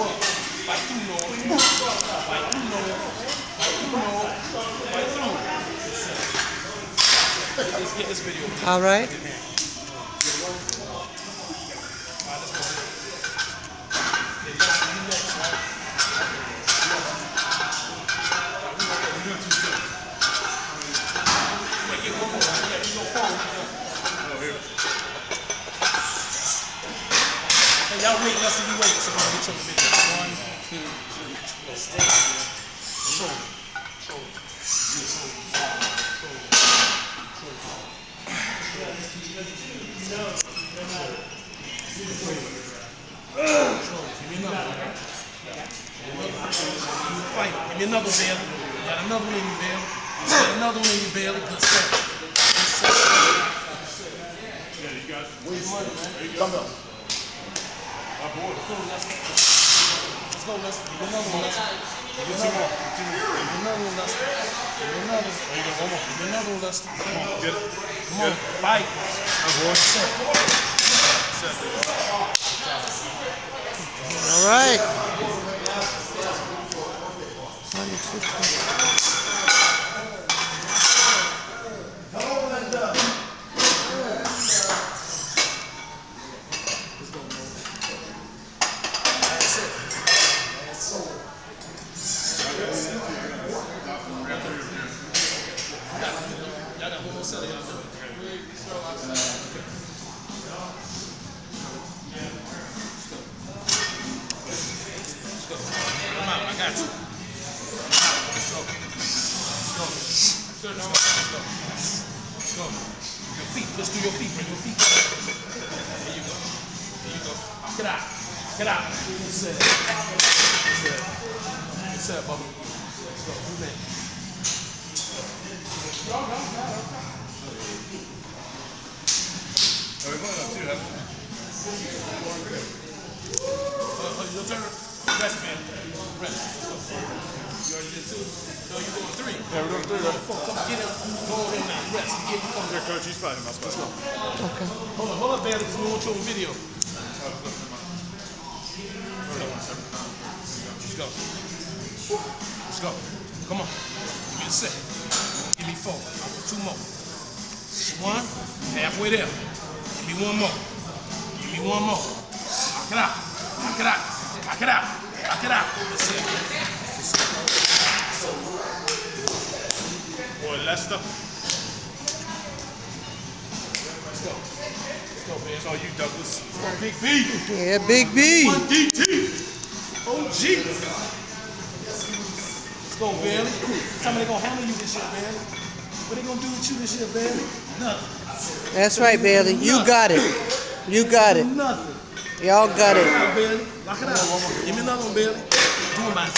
up. Fight through, Lord. Fight through, Lord. Fight through, Lord. Fight through. Let's get this video. All right. Hey, y'all wait, let's see you wait. So I'm gonna get you the video. 1, 2, 3, Fight. Give me another Bailey. You got another one in you, Bailey. You got another one in you, Bailey. Good stuff. Yeah, you got it. Where's money, man? Dumbbell. Let's go, Lester. Let's go, Lester. Give me another one, Lester. Give me another one. Give me another one, Lester. Give me another one. There you go. One more. Give me another one, Lester. Come on, get it. Come on, fight. Set. All right. Y'all got one more set of y'all doing. Come out, I got you. Let's go. Let's go. Your feet, let's do your feet, bring your feet. There you go. There you go. Get out. Get out. Good set. Good set. Good set, Bubba. Let's go. Who's next? Your turn. Rest, man. Rest. You already did 2. No, you're doing 3. Yeah, we're doing 3, right? Come on, get him. Go ahead now. Rest. Get him. Yeah, coach, he's fighting my spot. Okay. Hold up, Bailey, because we want you on video. Let's go. Let's go. Come on. Give me a second. Give me 4. I'll put 2 more. 1. Halfway there. Give me 1 more. Give me 1 more. Knock it out. Knock it out. Knock it out. Knock it out. That's it. That's it. Boy, Lester. Let's go. Let's go, man. It's all you, Douglas. Come on, Big B. Yeah, Big B. 1DT. OG. Let's go, Bailey. Tell me they gonna handle you this year, Bailey. What they gonna do with you this year, Bailey? Nothing. That's right, Bailey. You got it. You got it. Nothing. Y'all got it. Lock it out, Bailey. Lock it out. Give me another one, Bailey. Do it, man.